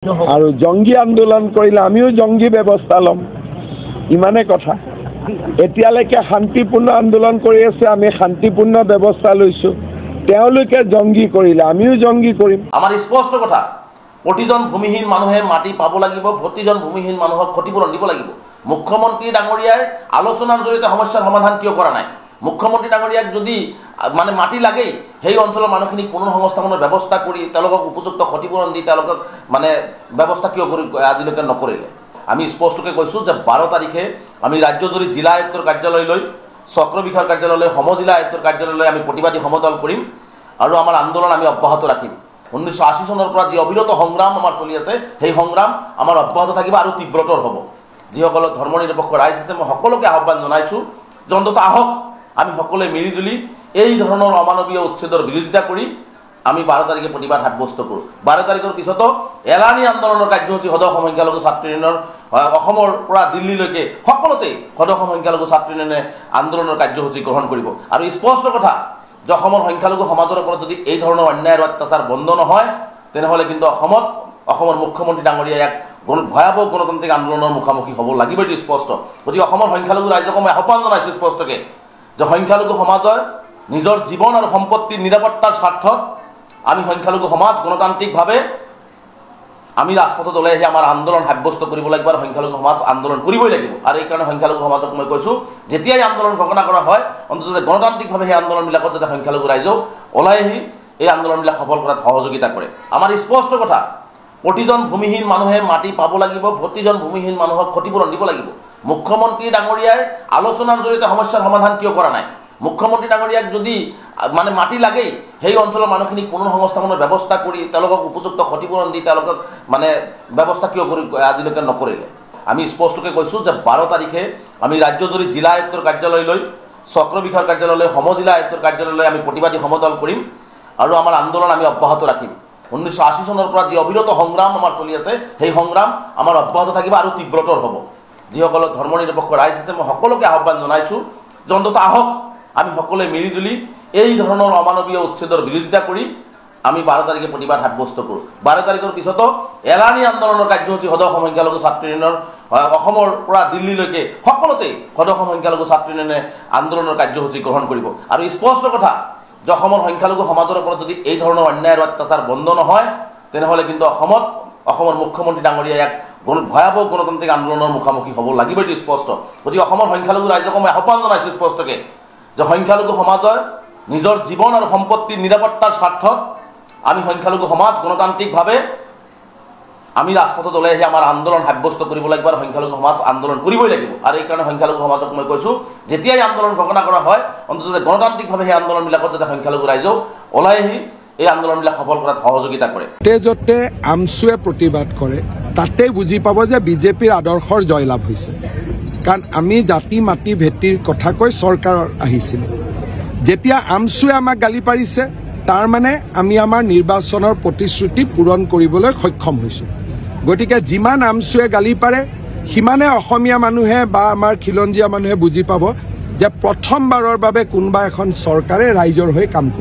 আৰু জঙ্গী আন্দোলন কৰিলে আমিও জঙ্গী ব্যৱস্থা লম ইমানে কথা এতিয়ালৈকে শান্তিপূৰ্ণ আন্দোলন কৰি আছে আমি শান্তিপূৰ্ণ ব্যৱস্থা লৈছো তেওঁলোকে জঙ্গী কৰিলে আমিও জঙ্গী কৰিম আমাৰ স্পষ্ট কথা প্ৰতিজন ভূমিহীন মানুহে মাটি পাব লাগিব প্ৰতিজন ভূমিহীন মানুহক ক্ষতিপূৰণ দিব লাগিব মুখ্যমন্ত্ৰী ডাঙৰীয়াই আলোচনাৰ জৰিয়তে সমস্যাৰ সমাধান কিয় কৰা নাই মুখ্যমন্ত্ৰী ডাঙৰীয়াক যদি মানে মাটি লাগেই সেই অঞ্চলৰ মানুহখিনিক পুনৰ্সংস্থাপনৰ ব্যৱস্থা কৰি তেওঁলোকক উপযুক্ত ক্ষতিপূৰণ দি তেওঁলোকক মানে ব্যৱস্থা কিয় কৰি আজিলৈকে নকৰিলে আমি স্পষ্টকৈ কৈছোঁ যে 12 তাৰিখে আমি ৰাজ্যজুৰি জিলা আয়ুক্তৰ কাৰ্যালয়লৈ চক্ৰ বিষয়ৰ কাৰ্যালয়লৈ সমজিলা আয়ুক্তৰ কাৰ্যালয়লৈ আমি প্ৰতিবাদী সমদল কৰিম আৰু আমাৰ আন্দোলন আমি অব্যাহত ৰাখিম 1980 চনৰ পৰা যি অবিৰত সংগ্ৰাম আমাৰ চলি আছে সেই সংগ্ৰাম আমাৰ অব্যাহত থাকিব আৰু তীব্ৰতৰ হ'ব যিসকল ধৰ্মনিৰপেক্ষ ৰাইজ আছে মই সকলোকে আহ্বান জনাইছোঁ যে অন্তত আহক আমি সকলোৱে মিলিজুলি এই ধৰণৰ অমানৱীয় উচ্ছেদৰ বিৰোধিতা কৰি আমি 12 তাৰিখে প্ৰতিবাদ সাব্যস্ত কৰোঁ 12 তাৰিখৰ পিছতো এলানি আন্দোলনৰ কাৰ্যসূচী সদৌ সংখ্যালঘু ছাত্ৰ ইউনিয়নৰ অসমৰ পৰা দিল্লীলৈকে সকলোতে সদৌ সংখ্যালঘু ছাত্ৰ ইউনিয়নে আন্দোলনৰ কাৰ্যসূচী গ্ৰহণ কৰিব আৰু স্পষ্ট কথা যে অসমৰ সংখ্যালঘু সমাজৰ ওপৰত যদি এই ধৰণৰ অন্যায় আৰু অত্যাচাৰ বন্ধ নহয় তেনেহ'লে কিন্তু অসমৰ মুখ্যমন্ত্ৰী ডাঙৰীয়াই এক ভয়াৱহ গণতান্ত্ৰিক আন্দোলনৰ মুখামুখি হ'ব লাগিব এটি স্পষ্ট গতিকে অসমৰ সংখ্যালঘু ৰাইজক মই আহ্বান জনাইছোঁ স্পষ্টকৈ যে সংখ্যালঘু সমাজৰ নিজৰ জীৱন আৰু সম্পত্তিৰ নিৰাপত্তাৰ স্বাৰ্থত আমি সংখ্যালঘু সমাজ গণতান্ত্ৰিকভাৱে আমি ৰাজপথত ওলাই আহি আমাৰ আন্দোলন সাব্যস্ত কৰিব লাগিব আৰু সংখ্যালঘু সমাজ আন্দোলন কৰিবই লাগিব আৰু এই কাৰণে সংখ্যালঘু সমাজক মই কৈছোঁ যেতিয়াই আন্দোলন ঘোষণা কৰা হয় অন্ততঃ গণতান্ত্ৰিকভাৱে সেই আন্দোলনবিলাকত যাতে সংখ্যালঘু ৰাইজেও ওলাই আহি এই আন্দোলনবিলাক সফল কৰাত সহযোগিতা কৰে আমাৰ স্পষ্ট কথা প্ৰতিজন ভূমিহীন মানুহে মাটি পাব লাগিব প্ৰতিজন ভূমিহীন মানুহক ক্ষতিপূৰণ দিব লাগিব মুখ্যমন্ত্ৰী ডাঙৰীয়াই আলোচনাৰ জৰিয়তে সমস্যাৰ সমাধান কিয় কৰা নাই মুখ্যমন্ত্ৰী ডাঙৰীয়াক যদি মানে মাটি লাগেই সেই অঞ্চলৰ মানুহখিনিক পুনৰ্সংস্থাপনৰ ব্যৱস্থা কৰি তেওঁলোকক উপযুক্ত ক্ষতিপূৰণ দি তেওঁলোকক মানে ব্যৱস্থা কিয় কৰি আজিলৈকে নকৰিলে আমি স্পষ্টকৈ কৈছোঁ যে 12 তাৰিখে আমি ৰাজ্যজুৰি জিলা আয়ুক্তৰ কাৰ্যালয়লৈ চক্ৰ বিষয়ৰ কাৰ্যালয়লৈ সমজিলা আয়ুক্তৰ কাৰ্যালয়লৈ আমি প্ৰতিবাদী সমদল কৰিম আৰু আমাৰ আন্দোলন আমি অব্যাহত ৰাখিম 1980 চনৰ পৰা যি অবিৰত সংগ্ৰাম আমাৰ চলি আছে সেই সংগ্ৰাম আমাৰ অব্যাহত থাকিব আৰু তীব্ৰতৰ হ'ব যিসকল ধৰ্মনিৰপেক্ষ ৰাইজ আছে মই সকলোকে আহ্বান জনাইছোঁ যে অন্তত আহক আমি সকলোৱে মিলিজুলি এই ধৰণৰ অমানৱীয় উচ্ছেদৰ বিৰোধিতা কৰি আমি 12 তাৰিখে প্ৰতিবাদ সাব্যস্ত কৰোঁ 12 তাৰিখৰ পিছতো এলানি আন্দোলনৰ কাৰ্যসূচী সদৌ সংখ্যালঘু ছাত্ৰ ইউনিয়নৰ অসমৰ পৰা দিল্লীলৈকে সকলোতে সদৌ সংখ্যালঘু ছাত্ৰ ইউনিয়নে আন্দোলনৰ কাৰ্যসূচী গ্ৰহণ কৰিব আৰু স্পষ্ট কথা যে অসমৰ সংখ্যালঘু সমাজৰ ওপৰত যদি এই ধৰণৰ অন্যায় আৰু অত্যাচাৰ বন্ধ নহয় তেনেহ'লে কিন্তু অসমৰ মুখ্যমন্ত্ৰী ডাঙৰীয়াই এক ভয়াৱহ গণতান্ত্ৰিক আন্দোলনৰ মুখামুখি হ'ব লাগিব এটি স্পষ্ট গতিকে অসমৰ সংখ্যালঘু ৰাইজক মই আহ্বান জনাইছোঁ স্পষ্টকৈ যে সংখ্যালঘু সমাজৰ নিজৰ জীৱন আৰু সম্পত্তিৰ নিৰাপত্তাৰ স্বাৰ্থত আমি সংখ্যালঘু সমাজ গণতান্ত্ৰিকভাৱে আমি ৰাজপথত ওলাই আহি আমাৰ আন্দোলন সাব্যস্ত কৰিব লাগিব আৰু সংখ্যালঘু সমাজ আন্দোলন কৰিবই লাগিব আৰু এই কাৰণে সংখ্যালঘু সমাজক মই কৈছোঁ যেতিয়াই আন্দোলন ঘোষণা কৰা হয় অন্ততঃ গণতান্ত্ৰিকভাৱে সেই আন্দোলনবিলাকত যাতে সংখ্যালঘু ৰাইজেও ওলাই আহি এই আন্দোলনবিলাক সফল কৰাত সহযোগিতা কৰে য'তে আমছুৱে প্ৰতিবাদ কৰে তাতে বুজি পাব যে বিজেপিৰ আদৰ্শৰ জয়লাভ হৈছে কাৰণ আমি জাতি মাটি ভেটিৰ কথা কৈ চৰকাৰৰ আহিছিল যেতিয়া আমছুৱে আমাক গালি পাৰিছে তাৰ মানে আমি আমাৰ নিৰ্বাচনৰ প্ৰতিশ্ৰুতি পূৰণ কৰিবলৈ সক্ষম হৈছোঁ গতিকে যিমান আমছুৱে গালি পাৰে সিমানে অসমীয়া মানুহে বা আমাৰ খিলঞ্জীয়া মানুহে বুজি পাব যে প্ৰথমবাৰৰ বাবে কোনোবা এখন চৰকাৰে ৰাইজৰ হৈ কাম কৰিব